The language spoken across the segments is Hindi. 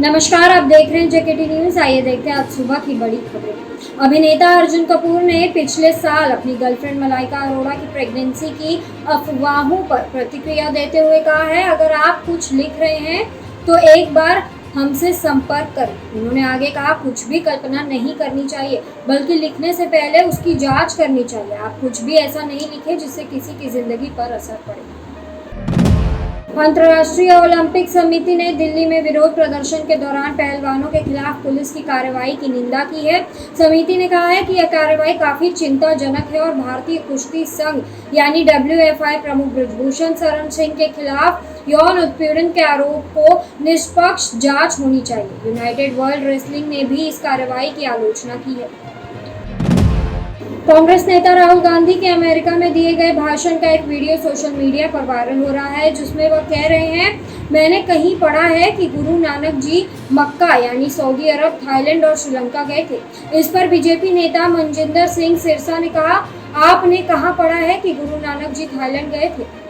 नमस्कार, आप देख रहे हैं जेकेटी न्यूज। आइए देखते हैं आज सुबह की बड़ी खबरें। अभिनेता अर्जुन कपूर ने पिछले साल अपनी गर्लफ्रेंड मलाइका अरोड़ा की प्रेगनेंसी की अफवाहों पर प्रतिक्रिया देते हुए कहा है, अगर आप कुछ लिख रहे हैं तो एक बार हमसे संपर्क करें। उन्होंने आगे कहा, कुछ भी कल्पना नहीं करनी चाहिए, बल्कि लिखने से पहले उसकी जांच करनी चाहिए। आप कुछ भी ऐसा नहीं लिखें जिससे किसी की जिंदगी पर असर पड़े। अंतर्राष्ट्रीय ओलंपिक समिति ने दिल्ली में विरोध प्रदर्शन के दौरान पहलवानों के खिलाफ पुलिस की कार्रवाई की निंदा की है। समिति ने कहा है कि यह कार्रवाई काफी चिंताजनक है और भारतीय कुश्ती संघ यानी WFI प्रमुख बृजभूषण शरण सिंह के खिलाफ यौन उत्पीड़न के आरोप को निष्पक्ष जांच होनी चाहिए। यूनाइटेड वर्ल्ड रेसलिंग ने भी इस कार्रवाई की आलोचना की है। कांग्रेस नेता राहुल गांधी के अमेरिका में दिए गए भाषण का एक वीडियो सोशल मीडिया पर वायरल हो रहा है, जिसमें वह कह रहे हैं, मैंने कहीं पढ़ा है कि गुरु नानक जी मक्का यानी सऊदी अरब, थाईलैंड और श्रीलंका गए थे। इस पर बीजेपी नेता मनजिंदर सिंह सिरसा ने कहा, आपने कहाँ पढ़ा है कि गुरु नानक जी थाईलैंड गए थे।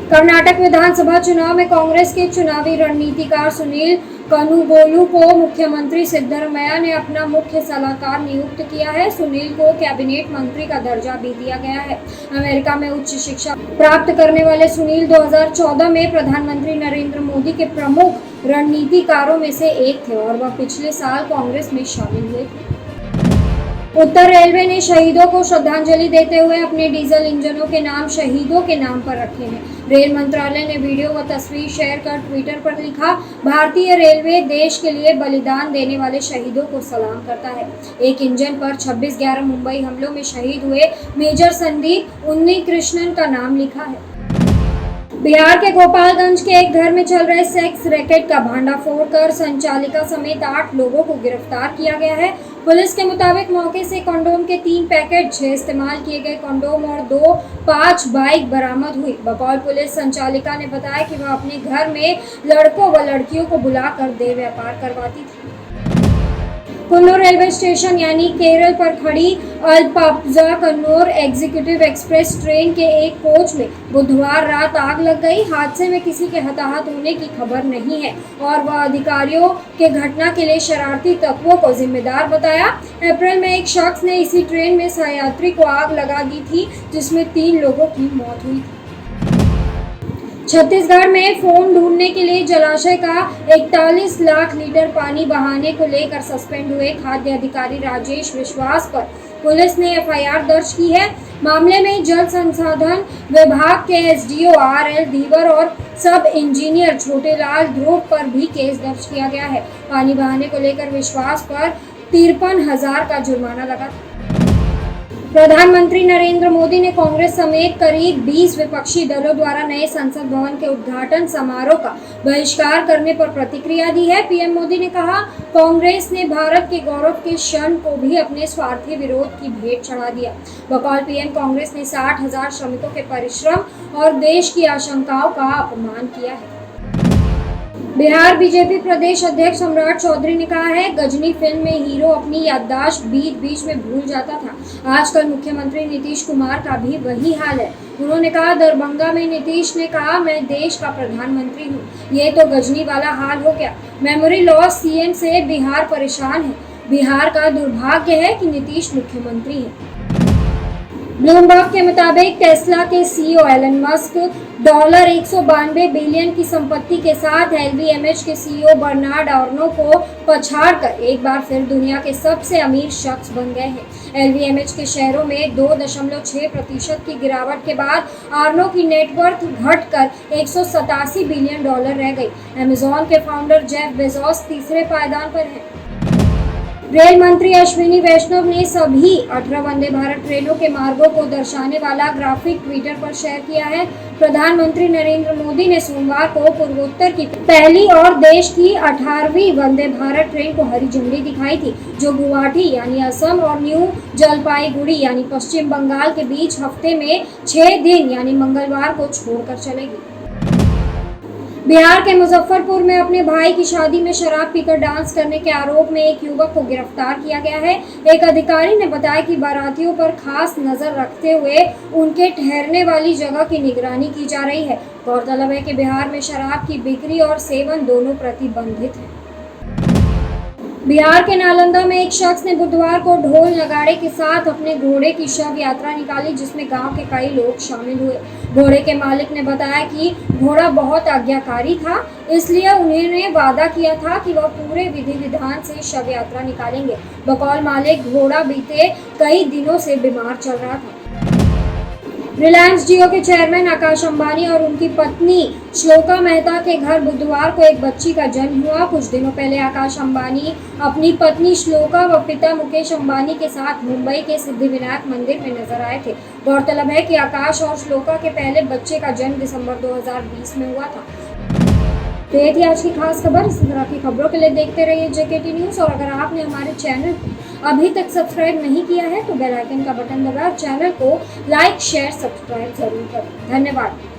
कर्नाटक विधानसभा चुनाव में कांग्रेस के चुनावी रणनीतिकार सुनील कनुगोलू को मुख्यमंत्री सिद्धरमैया ने अपना मुख्य सलाहकार नियुक्त किया है। सुनील को कैबिनेट मंत्री का दर्जा भी दिया गया है। अमेरिका में उच्च शिक्षा प्राप्त करने वाले सुनील 2014 में प्रधानमंत्री नरेंद्र मोदी के प्रमुख रणनीतिकारों में से एक थे और वह पिछले साल कांग्रेस में शामिल हुए थे। उत्तर रेलवे ने शहीदों को श्रद्धांजलि देते हुए अपने डीजल इंजनों के नाम शहीदों के नाम पर रखे हैं। रेल मंत्रालय ने वीडियो व तस्वीर शेयर कर ट्विटर पर लिखा, भारतीय रेलवे देश के लिए बलिदान देने वाले शहीदों को सलाम करता है। एक इंजन पर 26/11 मुंबई हमलों में शहीद हुए मेजर संदीप उन्नीकृष्णन का नाम लिखा है। बिहार के गोपालगंज के एक घर में चल रहे सेक्स रैकेट का भांडाफोड़ कर संचालिका समेत 8 लोगों को गिरफ्तार किया गया है। पुलिस के मुताबिक मौके से कंडोम के 3 पैकेट, 6 इस्तेमाल किए गए कंडोम और 5 बाइक बरामद हुई। बकौल पुलिस संचालिका ने बताया कि वह अपने घर में लड़कों व लड़कियों को बुलाकर देह व्यापार करवाती थी। कन्नौर रेलवे स्टेशन यानी केरल पर खड़ी अल्पाप्जा कन्नौर एग्जीक्यूटिव एक्सप्रेस ट्रेन के एक कोच में बुधवार रात आग लग गई। हादसे में किसी के हताहत होने की खबर नहीं है और वह अधिकारियों के घटना के लिए शरारती तत्वों को जिम्मेदार बताया। अप्रैल में एक शख्स ने इसी ट्रेन में सहयात्री को आग लगा दी थी, जिसमें 3 लोगों की मौत हुई थी। छत्तीसगढ़ में फोन ढूंढने के लिए जलाशय का 41 लाख लीटर पानी बहाने को लेकर सस्पेंड हुए खाद्य अधिकारी राजेश विश्वास पर पुलिस ने FIR दर्ज की है। मामले में जल संसाधन विभाग के SDO RL धीवर और सब इंजीनियर छोटेलाल ध्रुव पर भी केस दर्ज किया गया है। पानी बहाने को लेकर विश्वास पर 53,000 का जुर्माना लगा। प्रधानमंत्री नरेंद्र मोदी ने कांग्रेस समेत करीब 20 विपक्षी दलों द्वारा नए संसद भवन के उद्घाटन समारोह का बहिष्कार करने पर प्रतिक्रिया दी है। PM मोदी ने कहा, कांग्रेस ने भारत के गौरव के क्षण को भी अपने स्वार्थी विरोध की भेंट चढ़ा दिया। बकौल PM, कांग्रेस ने 60,000 श्रमिकों के परिश्रम और देश की आशंकाओं का अपमान किया है। बिहार बीजेपी प्रदेश अध्यक्ष सम्राट चौधरी ने कहा है, गजनी फिल्म में हीरो अपनी याददाश्त बीच में भूल जाता था। आजकल मुख्यमंत्री नीतीश कुमार का भी वही हाल है। उन्होंने कहा, दरभंगा में नीतीश ने कहा, मैं देश का प्रधानमंत्री हूँ। ये तो गजनी वाला हाल हो गया। मेमोरी लॉस CM से बिहार परेशान है। बिहार का दुर्भाग्य है कि नीतीश मुख्यमंत्री है। ब्लूमबर्ग के मुताबिक टेस्ला के CEO एलन मस्क $192 बिलियन की संपत्ति के साथ LVMH के CEO बर्नार्ड आर्नो को पछाड़कर एक बार फिर दुनिया के सबसे अमीर शख्स बन गए हैं। LVMH के शेयरों में 2.6% की गिरावट के बाद आर्नो की नेटवर्थ घटकर $187 बिलियन रह गई। अमेजॉन के फाउंडर जेफ बेजोस तीसरे पायदान पर हैं। रेल मंत्री अश्विनी वैष्णव ने सभी 18 वंदे भारत ट्रेनों के मार्गों को दर्शाने वाला ग्राफिक ट्विटर पर शेयर किया है। प्रधानमंत्री नरेंद्र मोदी ने सोमवार को पूर्वोत्तर की पहली और देश की 18वीं वंदे भारत ट्रेन को हरी झंडी दिखाई थी, जो गुवाहाटी यानी असम और न्यू जलपाईगुड़ी यानी पश्चिम बंगाल के बीच हफ्ते में 6 दिन यानी मंगलवार को छोड़कर चलेगी। बिहार के मुजफ्फरपुर में अपने भाई की शादी में शराब पीकर डांस करने के आरोप में एक युवक को गिरफ्तार किया गया है। एक अधिकारी ने बताया कि बारातियों पर खास नजर रखते हुए उनके ठहरने वाली जगह की निगरानी की जा रही है। गौरतलब है कि बिहार में शराब की बिक्री और सेवन दोनों प्रतिबंधित है। बिहार के नालंदा में एक शख्स ने बुधवार को ढोल नगाड़े के साथ अपने घोड़े की शव यात्रा निकाली, जिसमें गांव के कई लोग शामिल हुए। घोड़े के मालिक ने बताया कि घोड़ा बहुत आज्ञाकारी था, इसलिए उन्होंने वादा किया था कि वह पूरे विधि विधान से शव यात्रा निकालेंगे। बकौल मालिक, घोड़ा बीते कई दिनों से बीमार चल रहा था। रिलायंस जियो के चेयरमैन आकाश अंबानी और उनकी पत्नी श्लोका मेहता के घर बुधवार को एक बच्ची का जन्म हुआ। कुछ दिनों पहले आकाश अंबानी अपनी पत्नी श्लोका व पिता मुकेश अंबानी के साथ मुंबई के सिद्धिविनायक मंदिर में नजर आए थे। गौरतलब है कि आकाश और श्लोका के पहले बच्चे का जन्म दिसंबर 2020 में हुआ था। तो ये थी आज की खास खबर। इसी तरह की खबरों के लिए देखते रहिए JKT न्यूज़। और अगर आपने हमारे चैनल को अभी तक सब्सक्राइब नहीं किया है तो बेल आइकन का बटन दबाएं और चैनल को लाइक, शेयर, सब्सक्राइब जरूर करें। धन्यवाद।